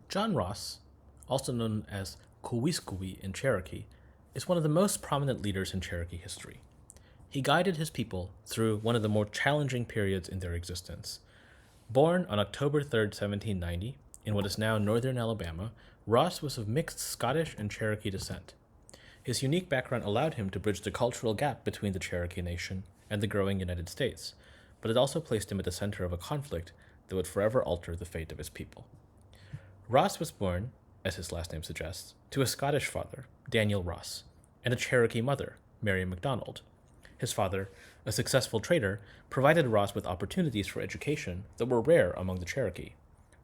John Ross, also known as Koweiskowe in Cherokee, is one of the most prominent leaders in Cherokee history. He guided his people through one of the more challenging periods in their existence. Born on October 3rd, 1790, in what is now northern Alabama, Ross was of mixed Scottish and Cherokee descent. His unique background allowed him to bridge the cultural gap between the Cherokee Nation and the growing United States, but it also placed him at the center of a conflict that would forever alter the fate of his people. Ross was born, as his last name suggests, to a Scottish father, Daniel Ross, and a Cherokee mother, Mary MacDonald. His father, a successful trader, provided Ross with opportunities for education that were rare among the Cherokee.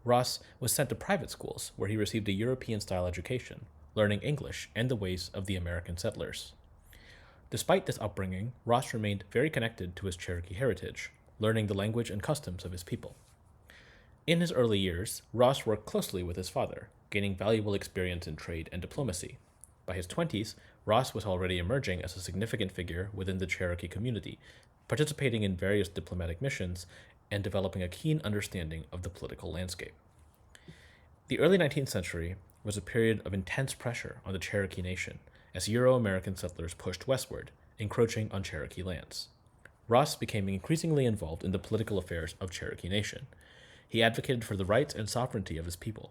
Ross was sent to private schools where he received a European-style education, learning English and the ways of the American settlers. Despite this upbringing, Ross remained very connected to his Cherokee heritage, learning the language and customs of his people. In his early years, Ross worked closely with his father, gaining valuable experience in trade and diplomacy. By his 20s, Ross was already emerging as a significant figure within the Cherokee community, participating in various diplomatic missions and developing a keen understanding of the political landscape. The early 19th century was a period of intense pressure on the Cherokee Nation as Euro-American settlers pushed westward, encroaching on Cherokee lands. Ross became increasingly involved in the political affairs of Cherokee Nation. He advocated for the rights and sovereignty of his people.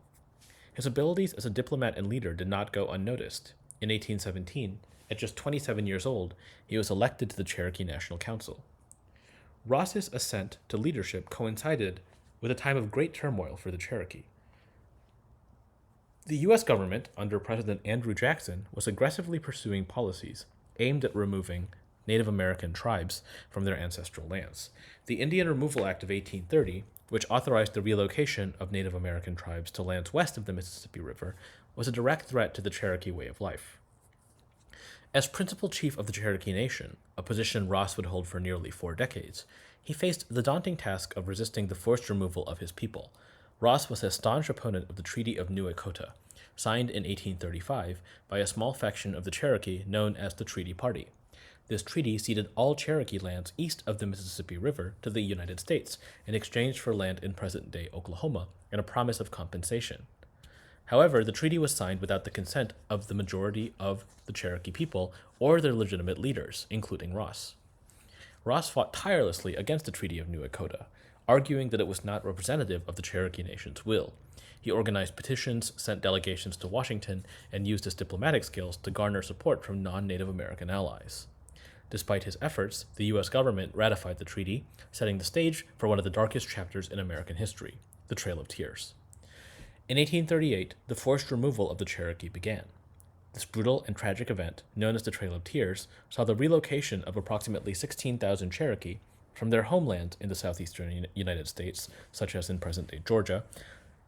His abilities as a diplomat and leader did not go unnoticed. In 1817, at just 27 years old, he was elected to the Cherokee National Council. Ross's ascent to leadership coincided with a time of great turmoil for the Cherokee. The U.S. government, under President Andrew Jackson, was aggressively pursuing policies aimed at removing Native American tribes from their ancestral lands. The Indian Removal Act of 1830, which authorized the relocation of Native American tribes to lands west of the Mississippi River, was a direct threat to the Cherokee way of life. As principal chief of the Cherokee Nation, a position Ross would hold for nearly 4 decades, he faced the daunting task of resisting the forced removal of his people. Ross was a staunch opponent of the Treaty of New Echota, signed in 1835 by a small faction of the Cherokee known as the Treaty Party. This treaty ceded all Cherokee lands east of the Mississippi River to the United States in exchange for land in present-day Oklahoma and a promise of compensation. However, the treaty was signed without the consent of the majority of the Cherokee people or their legitimate leaders, including Ross. Ross fought tirelessly against the Treaty of New Echota, arguing that it was not representative of the Cherokee Nation's will. He organized petitions, sent delegations to Washington, and used his diplomatic skills to garner support from non-Native American allies. Despite his efforts, the U.S. government ratified the treaty, setting the stage for one of the darkest chapters in American history, the Trail of Tears. In 1838, the forced removal of the Cherokee began. This brutal and tragic event, known as the Trail of Tears, saw the relocation of approximately 16,000 Cherokee from their homeland in the southeastern United States, such as in present-day Georgia,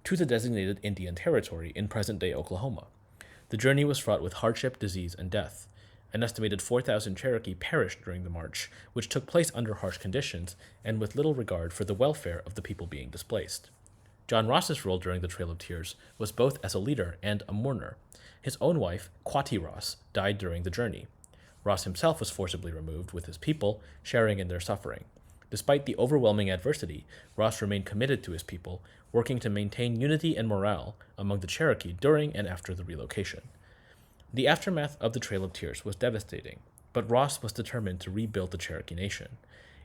to the designated Indian Territory in present-day Oklahoma. The journey was fraught with hardship, disease, and death. An estimated 4,000 Cherokee perished during the march, which took place under harsh conditions and with little regard for the welfare of the people being displaced. John Ross's role during the Trail of Tears was both as a leader and a mourner. His own wife, Quatty Ross, died during the journey. Ross himself was forcibly removed with his people, sharing in their suffering. Despite the overwhelming adversity, Ross remained committed to his people, working to maintain unity and morale among the Cherokee during and after the relocation. The aftermath of the Trail of Tears was devastating, but Ross was determined to rebuild the Cherokee Nation.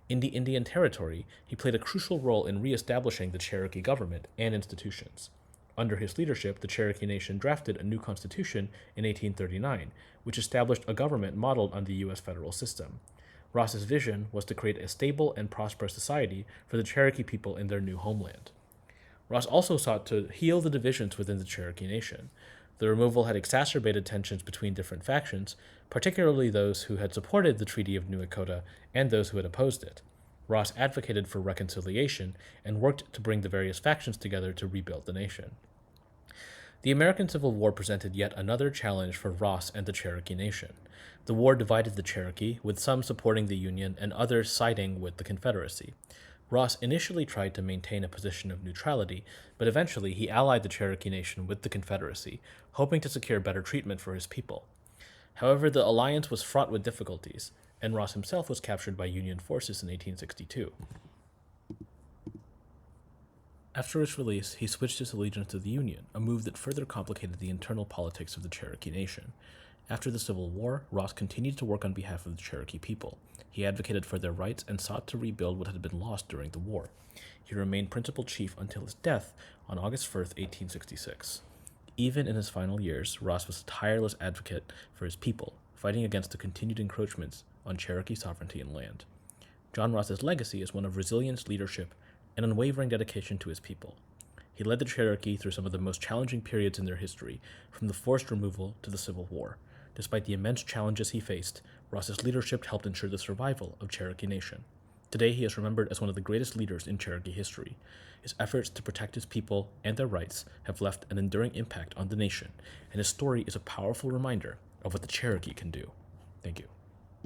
In the Indian Territory, he played a crucial role in reestablishing the Cherokee government and institutions. Under his leadership, the Cherokee Nation drafted a new constitution in 1839, which established a government modeled on the U.S. federal system. Ross's vision was to create a stable and prosperous society for the Cherokee people in their new homeland. Ross also sought to heal the divisions within the Cherokee Nation. The removal had exacerbated tensions between different factions, particularly those who had supported the Treaty of New Echota and those who had opposed it. Ross advocated for reconciliation and worked to bring the various factions together to rebuild the nation. The American Civil War presented yet another challenge for Ross and the Cherokee Nation. The war divided the Cherokee, with some supporting the Union and others siding with the Confederacy. Ross initially tried to maintain a position of neutrality, but eventually he allied the Cherokee Nation with the Confederacy, hoping to secure better treatment for his people. However, the alliance was fraught with difficulties, and Ross himself was captured by Union forces in 1862. After its release, he switched his allegiance to the Union, a move that further complicated the internal politics of the Cherokee Nation. After the Civil War, Ross continued to work on behalf of the Cherokee people. He advocated for their rights and sought to rebuild what had been lost during the war. He remained principal chief until his death on August 1st, 1866. Even in his final years, Ross was a tireless advocate for his people, fighting against the continued encroachments on Cherokee sovereignty and land. John Ross's legacy is one of resilience, leadership, and unwavering dedication to his people. He led the Cherokee through some of the most challenging periods in their history, from the forced removal to the Civil War. Despite the immense challenges he faced, Ross's leadership helped ensure the survival of Cherokee Nation. Today, he is remembered as one of the greatest leaders in Cherokee history. His efforts to protect his people and their rights have left an enduring impact on the nation, and his story is a powerful reminder of what the Cherokee can do. Thank you.